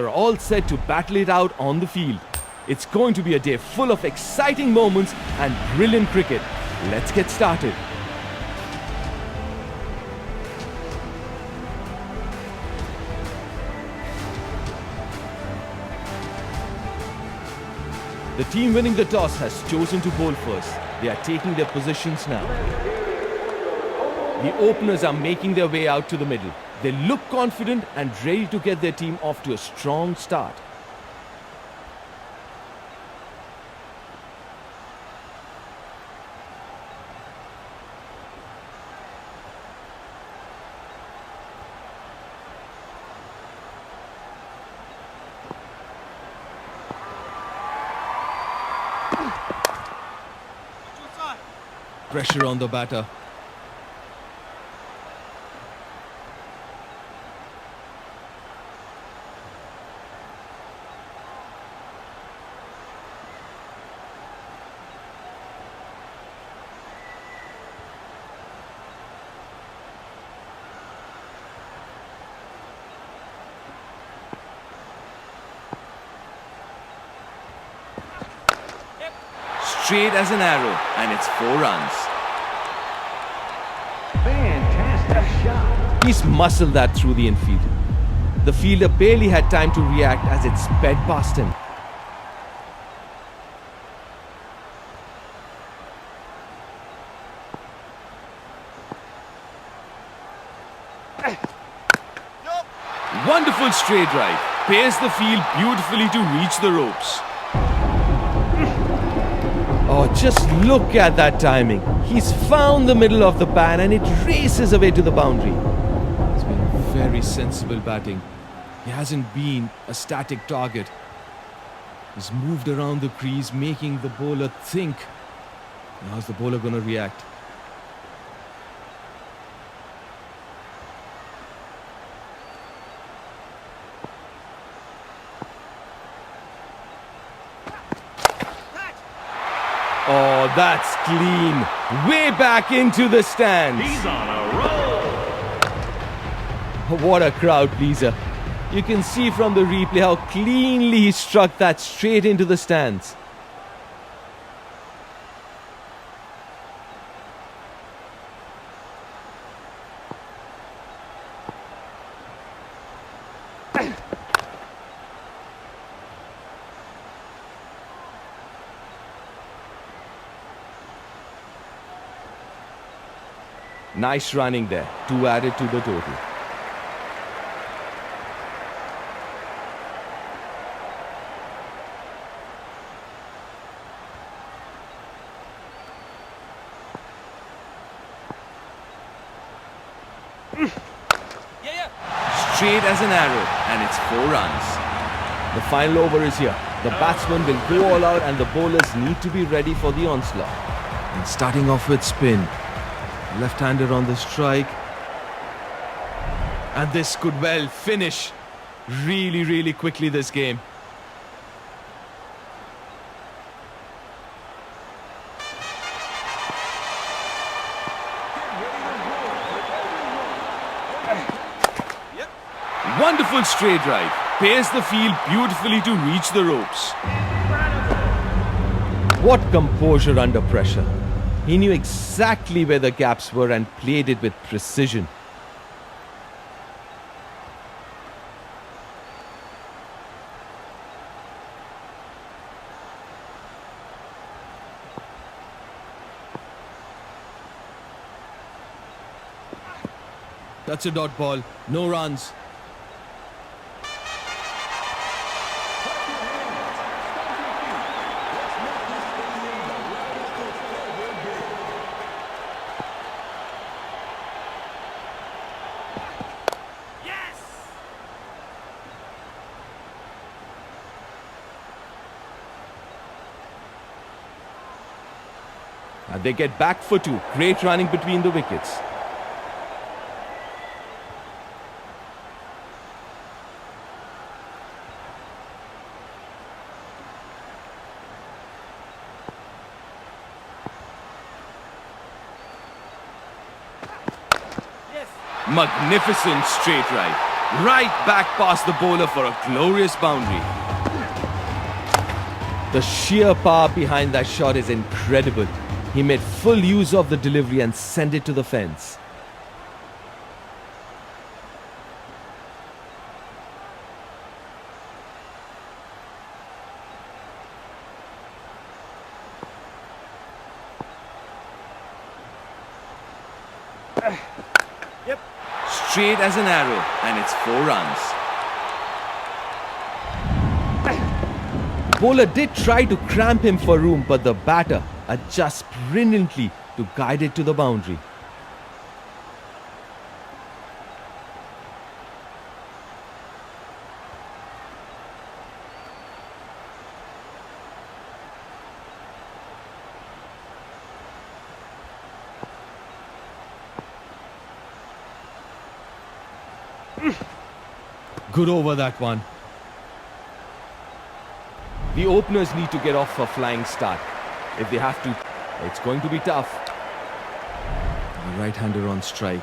They're all set to battle it out on the field. It's going to be a day full of exciting moments and brilliant cricket. Let's get started. The team winning the toss has chosen to bowl first. They are taking their positions now. The openers are making their way out to the middle. They look confident and ready to get their team off to a strong start. Pressure on the batter. Straight as an arrow, and it's 4 runs. Fantastic shot. He's muscled that through the infield. The fielder barely had time to react as it sped past him. Wonderful straight drive. Pairs the field beautifully to reach the ropes. Oh, just look at that timing. He's found the middle of the pan and it races away to the boundary. It's been very sensible batting. He hasn't been a static target. He's moved around the crease, making the bowler think. How's the bowler going to react? Oh, that's clean. Way back into the stands. He's on a roll. What a crowd pleaser. You can see from the replay how cleanly he struck that straight into the stands. Nice running there. 2 added to the total. Straight as an arrow, and it's 4 runs. The final over is here. The batsman will go all out and the bowlers need to be ready for the onslaught. And starting off with spin. Left-hander on the strike. And this could well finish really quickly this game. Wonderful straight drive. Pairs the field beautifully to reach the ropes. What composure under pressure. He knew exactly where the gaps were and played it with precision. That's a dot ball. No runs. And they get back for 2. Great running between the wickets. Magnificent straight right. Right back past the bowler for a glorious boundary. The sheer power behind that shot is incredible. He made full use of the delivery and sent it to the fence. Yep. Straight as an arrow, and it's 4 runs. The bowler did try to cramp him for room, but the batter adjusts brilliantly to guide it to the boundary. Good over that one. The openers need to get off a flying start. If they have to, it's going to be tough. The right-hander on strike.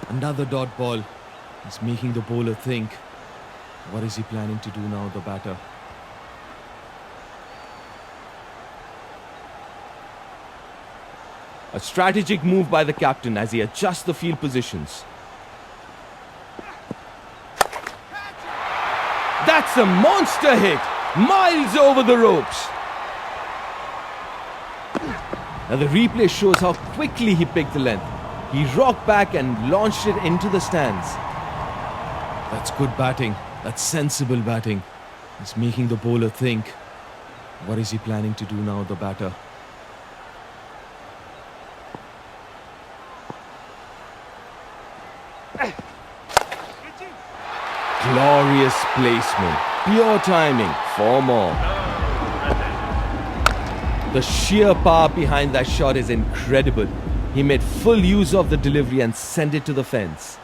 Another dot ball. He's making the bowler think. What is he planning to do now, the batter? A strategic move by the captain as he adjusts the field positions. That's a monster hit! Miles over the ropes! Now the replay shows how quickly he picked the length. He rocked back and launched it into the stands. That's good batting. That's sensible batting. It's making the bowler think. What is he planning to do now, the batter? Glorious placement. Pure timing. 4 more. The sheer power behind that shot is incredible. He made full use of the delivery and sent it to the fence.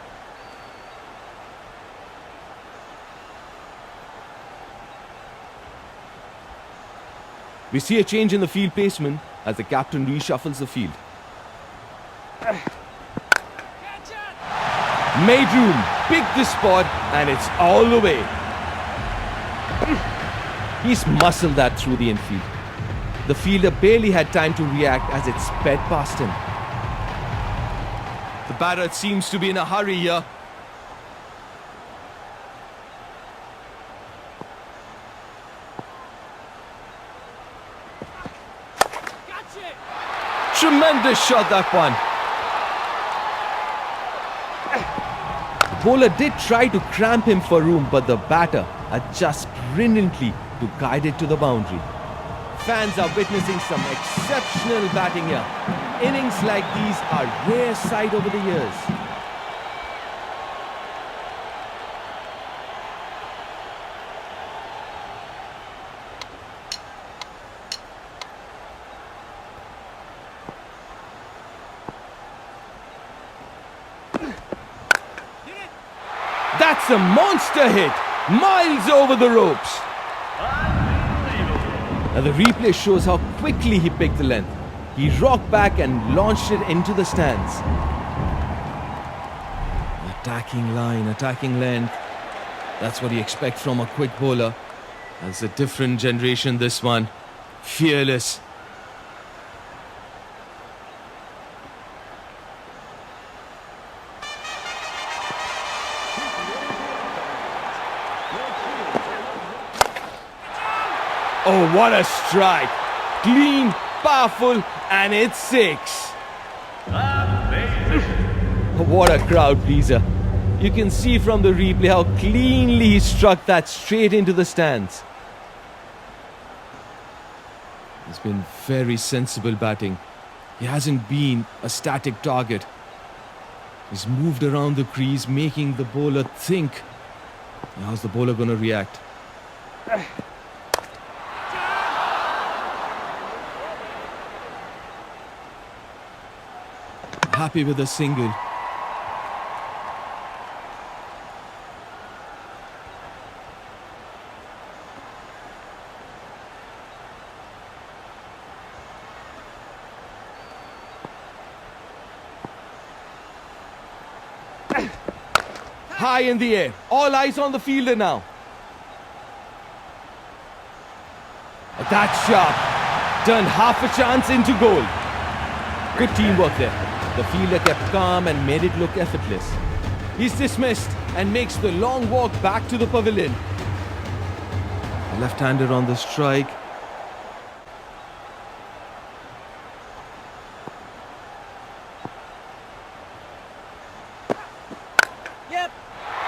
We see a change in the field placement as the captain reshuffles the field. Made room, picked the spot, and it's all the way. He's muscled that through the infield. The fielder barely had time to react as it sped past him. The batter seems to be in a hurry here. Tremendous shot, that one. The bowler did try to cramp him for room, but the batter adjusts brilliantly to guide it to the boundary. Fans are witnessing some exceptional batting here. Innings like these are rare sight over the years. That's a monster hit! Miles over the ropes! Now the replay shows how quickly he picked the length. He rocked back and launched it into the stands. Attacking line, attacking length. That's what you expect from a quick bowler. That's a different generation, this one. Fearless. Oh, what a strike. Clean, powerful, and it's 6. What a crowd pleaser. You can see from the replay how cleanly he struck that straight into the stands. It's been very sensible batting. He hasn't been a static target. He's moved around the crease, making the bowler think. How's the bowler going to react? happy with a single. High in the air. All eyes on the fielder now. That's sharp. Turned half a chance into goal. Good teamwork there. The fielder kept calm and made it look effortless. He's dismissed and makes the long walk back to the pavilion. A left-hander on the strike.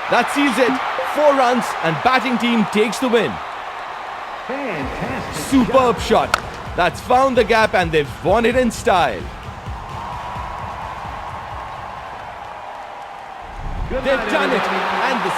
That seals it. 4 runs and batting team takes the win. Fantastic Superb shot. That's found the gap and they've won it in style. Good They've night, done it everybody. and the